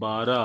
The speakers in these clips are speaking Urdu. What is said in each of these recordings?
12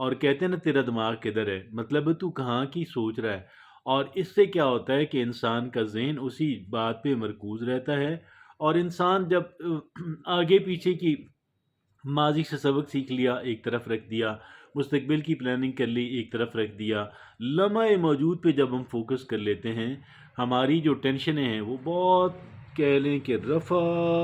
اور کہتے ہیں نا تیرا دماغ کدھر ہے، مطلب تو کہاں کی سوچ رہا ہے۔ اور اس سے کیا ہوتا ہے کہ انسان کا ذہن اسی بات پہ مرکوز رہتا ہے، اور انسان جب آگے پیچھے کی ماضی سے سبق سیکھ لیا ایک طرف رکھ دیا، مستقبل کی پلاننگ کر لی ایک طرف رکھ دیا، لمحہ موجود پہ جب ہم فوکس کر لیتے ہیں، ہماری جو ٹینشنیں ہیں وہ بہت کہہ لیں کہ رفع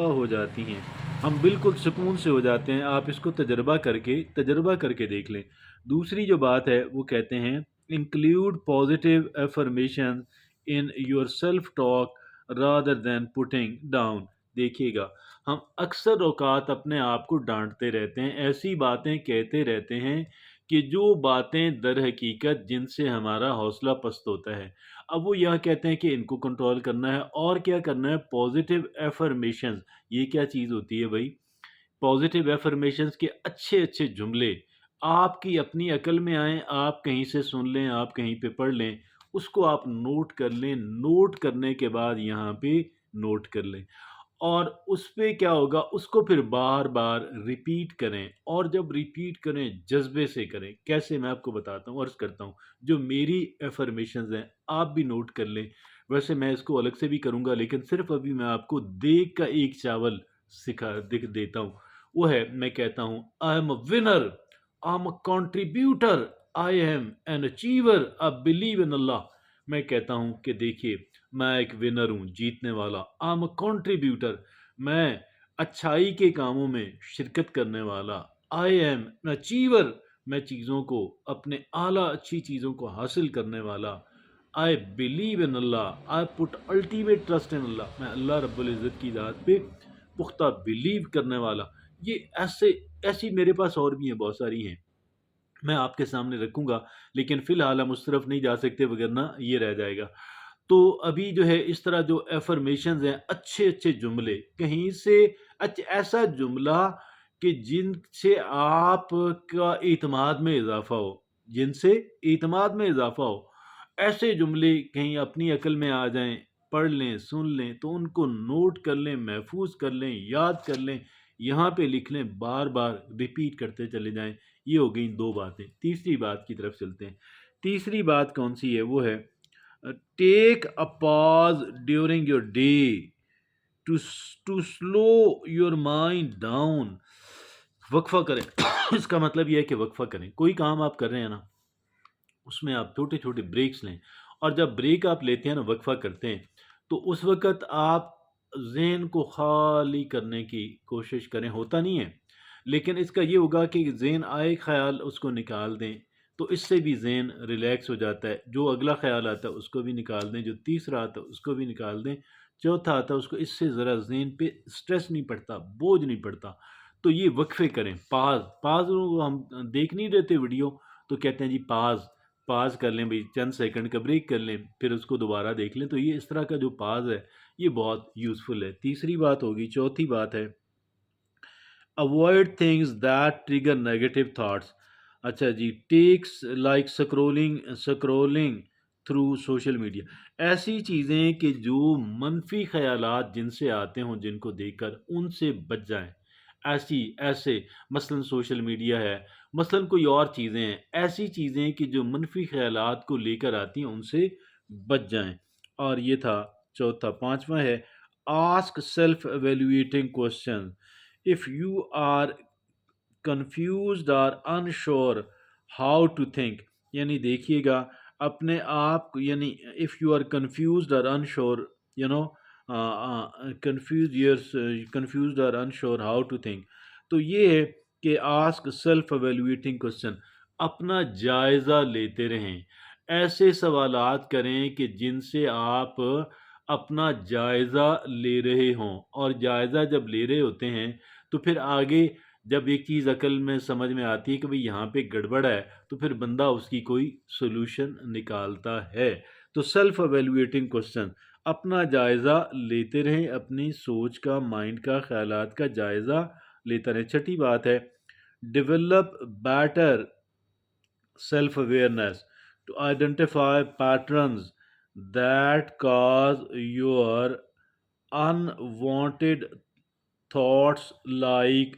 ہو جاتی ہیں، ہم بالکل سکون سے ہو جاتے ہیں۔ آپ اس کو تجربہ کر کے دیکھ لیں۔ دوسری جو بات ہے وہ کہتے ہیں include positive affirmation in your self talk rather than putting down. دیکھیے گا، ہم اکثر اوقات اپنے آپ کو ڈانٹتے رہتے ہیں، ایسی باتیں کہتے رہتے ہیں کہ جو باتیں در حقیقت جن سے ہمارا حوصلہ پست ہوتا ہے۔ اب وہ یہاں کہتے ہیں کہ ان کو کنٹرول کرنا ہے، اور کیا کرنا ہے؟ Positive affirmations. یہ کیا چیز ہوتی ہے بھائی؟ پازیٹیو ایفرمیشنز کے اچھے اچھے جملے آپ کی اپنی عقل میں آئیں، آپ کہیں سے سن لیں، آپ کہیں پہ پڑھ لیں، اس کو آپ نوٹ کر لیں، نوٹ کرنے کے بعد یہاں پہ نوٹ کر لیں، اور اس پہ کیا ہوگا، اس کو پھر بار بار ریپیٹ کریں، اور جب ریپیٹ کریں جذبے سے کریں۔ کیسے؟ میں آپ کو بتاتا ہوں، عرض کرتا ہوں۔ جو میری ایفرمیشنز ہیں آپ بھی نوٹ کر لیں، ویسے میں اس کو الگ سے بھی کروں گا، لیکن صرف ابھی میں آپ کو دیگ کا ایک چاول دیتا ہوں۔ وہ ہے، میں کہتا ہوں I am a winner, I am a contributor, I am an achiever, I believe in Allah. میں کہتا ہوں کہ دیکھیے، میں ایک ونر ہوں، جیتنے والا، آئی ایم اے کنٹریبیوٹر، میں اچھائی کے کاموں میں شرکت کرنے والا، آئی ایم این اچیور، میں چیزوں کو، اپنے اعلیٰ اچھی چیزوں کو حاصل کرنے والا، I believe in Allah, I put ultimate trust in Allah, میں اللہ رب العزت کی ذات پہ پختہ بلیو کرنے والا۔ یہ ایسی میرے پاس اور بھی ہیں، بہت ساری ہیں، میں آپ کے سامنے رکھوں گا، لیکن فی الحال ہم اس طرف نہیں جا سکتے، وگرنہ یہ رہ جائے گا۔ تو ابھی جو ہے اس طرح جو ایفرمیشنز ہیں، اچھے اچھے جملے کہیں سے، ایسا جملہ کہ جن سے آپ کا اعتماد میں اضافہ ہو، جن سے اعتماد میں اضافہ ہو، ایسے جملے کہیں اپنی عقل میں آ جائیں، پڑھ لیں، سن لیں، تو ان کو نوٹ کر لیں، محفوظ کر لیں، یاد کر لیں، یہاں پہ لکھ لیں، بار بار ریپیٹ کرتے چلے جائیں۔ یہ ہو گئیں دو باتیں۔ تیسری بات کی طرف چلتے ہیں۔ تیسری بات کون سی ہے؟ وہ ہے take a pause during your day to slow your mind down. وقفہ کریں اس کا مطلب یہ ہے کہ وقفہ کریں۔ کوئی کام آپ کر رہے ہیں نا، اس میں آپ چھوٹے چھوٹے بریکس لیں، اور جب بریک آپ لیتے ہیں نا، وقفہ کرتے ہیں، تو اس وقت آپ ذہن کو خالی کرنے کی کوشش کریں۔ ہوتا نہیں ہے، لیکن اس کا یہ ہوگا کہ ذہن آئے خیال اس کو نکال دیں، تو اس سے بھی ذہن ریلیکس ہو جاتا ہے۔ جو اگلا خیال آتا ہے اس کو بھی نکال دیں، جو تیسرا آتا ہے اس کو بھی نکال دیں، چوتھا آتا ہے اس کو، اس سے ذرا ذہن پہ سٹریس نہیں پڑتا، بوجھ نہیں پڑتا۔ تو یہ وقفے کریں، پاز ہم دیکھ نہیں رہتے ویڈیو، تو کہتے ہیں جی پاز کر لیں بھائی، چند سیکنڈ کا بریک کر لیں، پھر اس کو دوبارہ دیکھ لیں۔ تو یہ اس طرح کا جو پاز ہے یہ بہت یوزفل ہے۔ تیسری بات ہوگی۔ چوتھی بات ہے avoid things that trigger negative thoughts. اچھا جی، takes like scrolling through social media. ایسی چیزیں کہ جو منفی خیالات جن سے آتے ہوں، جن کو دیکھ کر ان سے بچ جائیں۔ ایسے مثلاً سوشل میڈیا ہے، مثلاً کوئی اور چیزیں ہیں، ایسی چیزیں کہ جو منفی خیالات کو لے کر آتی ہیں، ان سے بچ جائیں۔ اور یہ تھا چوتھا۔ پانچواں ہے ask self evaluating question if you are confused or unsure how to think۔ یعنی دیکھیے گا اپنے آپ کو، یعنی if you are confused or unsure you know confused or unsure how to think، تو یہ ہے کہ آسک سیلف ایویلویٹنگ کوشچن، اپنا جائزہ لیتے رہیں۔ ایسے سوالات کریں کہ جن سے آپ اپنا جائزہ لے رہے ہوں، اور جائزہ جب لے رہے ہوتے ہیں تو پھر آگے جب ایک چیز عقل میں سمجھ میں آتی ہے کہ بھئی یہاں پہ گڑبڑ ہے، تو پھر بندہ اس کی کوئی سولوشن نکالتا ہے۔ تو سیلف ایویلویٹنگ کوشچن، اپنا جائزہ لیتے رہیں، اپنی سوچ کا، مائنڈ کا، خیالات کا جائزہ لیتا رہیں۔ چھٹی بات ہے develop better self awareness to identify patterns that cause your unwanted thoughts like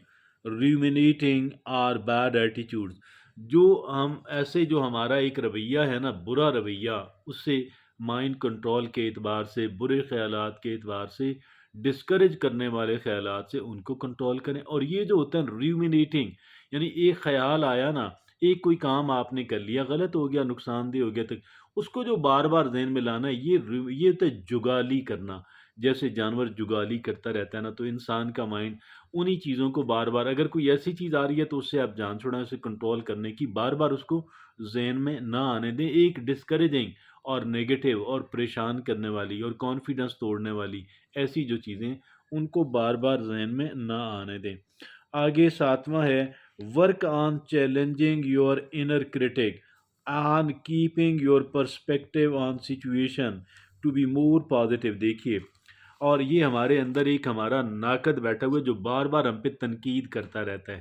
ruminating or bad attitudes۔ جو ہم ایسے جو ہمارا ایک رویہ ہے نا برا رویہ، اس سے مائنڈ کنٹرول کے اعتبار سے، برے خیالات کے اعتبار سے، ڈسکریج کرنے والے خیالات سے ان کو کنٹرول کریں۔ اور یہ جو ہوتا ہے ریومینیٹنگ، یعنی ایک خیال آیا نا، ایک کوئی کام آپ نے کر لیا، غلط ہو گیا، نقصان دہ ہو گیا، تو اس کو جو بار بار ذہن میں لانا ہے، یہ ہوتا ہے جگالی کرنا۔ جیسے جانور جگالی کرتا رہتا ہے نا، تو انسان کا مائنڈ انہی چیزوں کو بار بار، اگر کوئی ایسی چیز آ رہی ہے تو اس سے آپ جان چھوڑیں، اسے کنٹرول کرنے کی، بار بار اس کو ذہن میں نہ آنے دیں۔ ایک ڈسکریجنگ اور نیگیٹو اور پریشان کرنے والی اور کانفیڈنس توڑنے والی ایسی جو چیزیں، ان کو بار بار ذہن میں نہ آنے دیں۔ آگے ساتواں ہے، work on challenging your inner critic on keeping your perspective on situation to be more positive. دیکھیے، اور یہ ہمارے اندر ایک ہمارا ناقد بیٹھا ہوا ہے جو بار بار ہم پہ تنقید کرتا رہتا ہے۔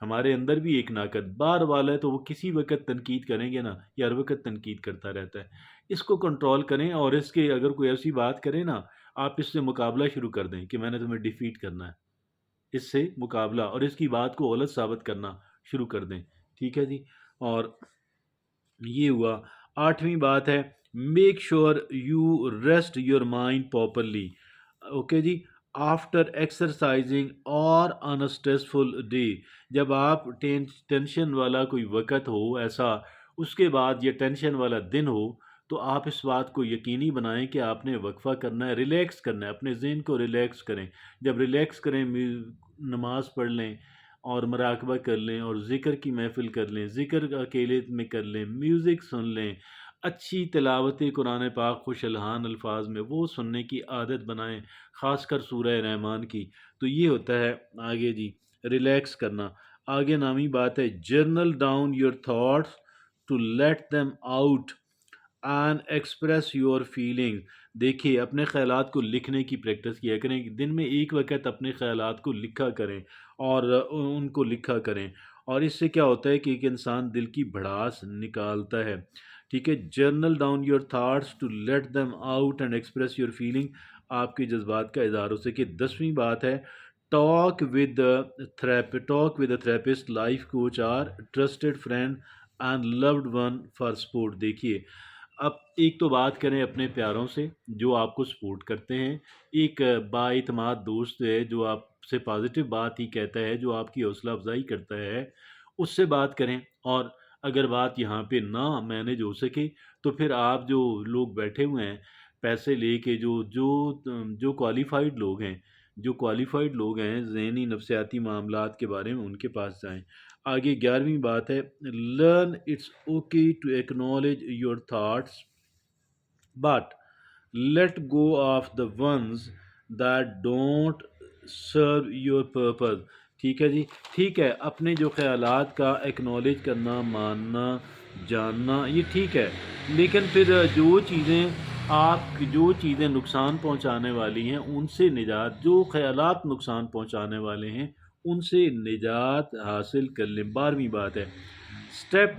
ہمارے اندر بھی ایک ناقد بار والا ہے، تو وہ کسی وقت تنقید کریں گے نا، یا ہر وقت تنقید کرتا رہتا ہے۔ اس کو کنٹرول کریں، اور اس کے اگر کوئی ایسی بات کرے نا، آپ اس سے مقابلہ شروع کر دیں کہ میں نے تمہیں ڈیفیٹ کرنا ہے، اس سے مقابلہ، اور اس کی بات کو غلط ثابت کرنا شروع کر دیں۔ ٹھیک ہے جی۔ اور یہ ہوا۔ آٹھویں بات ہے، make sure you rest your mind properly. Okay جی، آفٹر ایکسرسائزنگ اور آن اے اسٹریسفل ڈے، جب آپ ٹینشن والا کوئی وقت ہو ایسا، اس کے بعد یہ ٹینشن والا دن ہو، تو آپ اس بات کو یقینی بنائیں کہ آپ نے وقفہ کرنا ہے، ریلیکس کرنا ہے، اپنے ذہن کو ریلیکس کریں۔ جب ریلیکس کریں، نماز پڑھ لیں اور مراقبہ کر لیں، اور ذکر کی محفل کر لیں، ذکر اکیلے میں کر لیں، میوزک سن لیں، اچھی تلاوت قرآن پاک خوش الحان الفاظ میں وہ سننے کی عادت بنائیں، خاص کر سورہ رحمان کی۔ تو یہ ہوتا ہے آگے جی ریلیکس کرنا۔ آگے نامی بات ہے، journal down your thoughts to let them out and express your feeling. دیکھیے، اپنے خیالات کو لکھنے کی پریکٹس کیا کریں، دن میں ایک وقت اپنے خیالات کو لکھا کریں، اور ان کو لکھا کریں، اور اس سے کیا ہوتا ہے کہ ایک انسان دل کی بھڑاس نکالتا ہے۔ ٹھیک ہے، journal down your thoughts to let them out and express your feeling, آپ کے جذبات کا اظہار ہو سکے۔ 10ویں بات ہے، talk with a therapist, life coach اور trusted friend and loved one for support. دیکھیے، اب ایک تو بات کریں اپنے پیاروں سے جو آپ کو سپورٹ کرتے ہیں، ایک با اعتماد دوست ہے جو آپ سے پازیٹیو بات ہی کہتا ہے، جو آپ کی حوصلہ افزائی کرتا ہے، اس سے بات کریں۔ اور اگر بات یہاں پہ نہ مینج ہو سکے، تو پھر آپ جو لوگ بیٹھے ہوئے ہیں پیسے لے کے، جو کوالیفائڈ لوگ ہیں، ذہنی نفسیاتی معاملات کے بارے میں، ان کے پاس جائیں۔ آگے 11ویں بات ہے، learn it's okay to acknowledge your thoughts but let go of the ones that don't serve your purpose. ٹھیک ہے جی، ٹھیک ہے، اپنے جو خیالات کا ایکنالج کرنا، ماننا، جاننا، یہ ٹھیک ہے، لیکن پھر جو چیزیں نقصان پہنچانے والی ہیں ان سے نجات، جو خیالات نقصان پہنچانے والے ہیں ان سے نجات حاصل کر لیں۔ 12ویں بات ہے،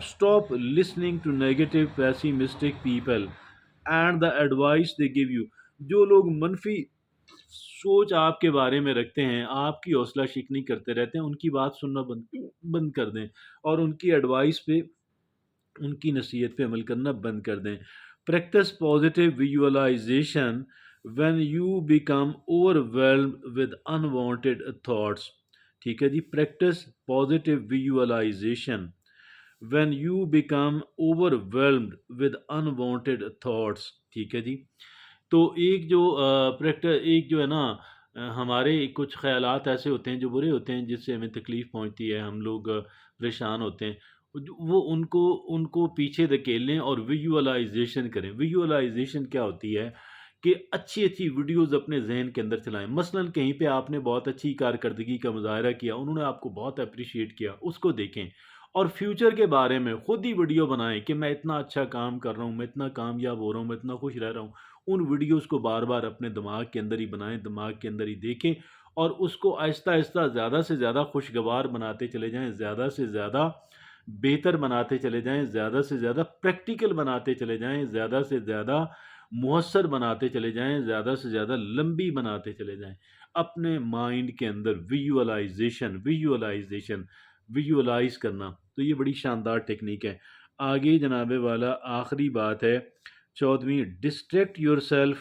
stop listening to negative pessimistic people and the advice they give you. جو لوگ منفی سوچ آپ کے بارے میں رکھتے ہیں، آپ کی حوصلہ شکنی کرتے رہتے ہیں، ان کی بات سننا بند کر دیں، اور ان کی ایڈوائس پہ، ان کی نصیحت پہ عمل کرنا بند کر دیں۔ Practice positive visualization when you become overwhelmed with unwanted thoughts. ٹھیک ہے جی، practice positive visualization when you become overwhelmed with unwanted thoughts۔ ٹھیک ہے جی، تو ایک جو ہے نا، ہمارے کچھ خیالات ایسے ہوتے ہیں جو برے ہوتے ہیں، جس سے ہمیں تکلیف پہنچتی ہے، ہم لوگ پریشان ہوتے ہیں، وہ ان کو پیچھے دھکیل لیں اور ویژولائزیشن کریں۔ ویژولائزیشن کیا ہوتی ہے کہ اچھی اچھی ویڈیوز اپنے ذہن کے اندر چلائیں۔ مثلاً کہیں پہ آپ نے بہت اچھی کارکردگی کا مظاہرہ کیا، انہوں نے آپ کو بہت اپریشیٹ کیا، اس کو دیکھیں، اور فیوچر کے بارے میں خود ہی ویڈیو بنائیں کہ میں اتنا اچھا کام کر رہا ہوں، میں اتنا کامیاب ہو رہا ہوں، میں اتنا خوش رہ رہا ہوں۔ ان ویڈیوز کو بار بار اپنے دماغ کے اندر ہی بنائیں، دماغ کے اندر ہی دیکھیں، اور اس کو آہستہ آہستہ زیادہ سے زیادہ خوشگوار بناتے چلے جائیں، زیادہ سے زیادہ بہتر بناتے چلے جائیں، زیادہ سے زیادہ پریکٹیکل بناتے چلے جائیں، زیادہ سے زیادہ مؤثر بناتے چلے جائیں، زیادہ سے زیادہ لمبی بناتے چلے جائیں۔ اپنے مائنڈ کے اندر ویژولائز کرنا، تو یہ بڑی شاندار ٹیکنیک ہے۔ آگے جناب والا آخری بات ہے 14ویں، ڈسٹریکٹ یور سیلف،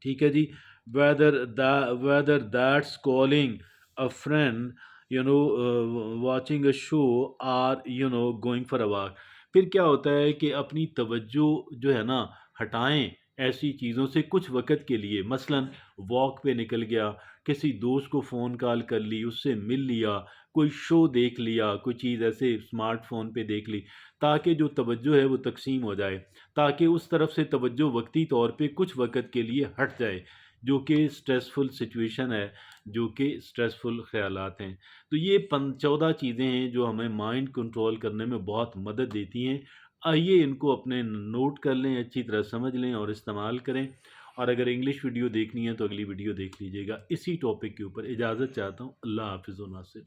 ٹھیک ہے جی، whether that's calling a friend, watching a show, or going for a walk. پھر کیا ہوتا ہے کہ اپنی توجہ جو ہے نا ہٹائیں ایسی چیزوں سے کچھ وقت کے لیے، مثلا واک پہ نکل گیا، کسی دوست کو فون کال کر لی، اس سے مل لیا، کوئی شو دیکھ لیا، کوئی چیز ایسے اسمارٹ فون پہ دیکھ لی، تاکہ جو توجہ ہے وہ تقسیم ہو جائے، تاکہ اس طرف سے توجہ وقتی طور پہ کچھ وقت کے لیے ہٹ جائے، جو کہ سٹریسفل سچویشن ہے، جو کہ سٹریسفل خیالات ہیں۔ تو یہ 14 چیزیں ہیں جو ہمیں مائنڈ کنٹرول کرنے میں بہت مدد دیتی ہیں۔ آئیے ان کو اپنے نوٹ کر لیں، اچھی طرح سمجھ لیں اور استعمال کریں، اور اگر انگلش ویڈیو دیکھنی ہے تو اگلی ویڈیو دیکھ لیجیے گا اسی ٹاپک کے اوپر۔ اجازت چاہتا ہوں، اللہ حافظ و ناصر۔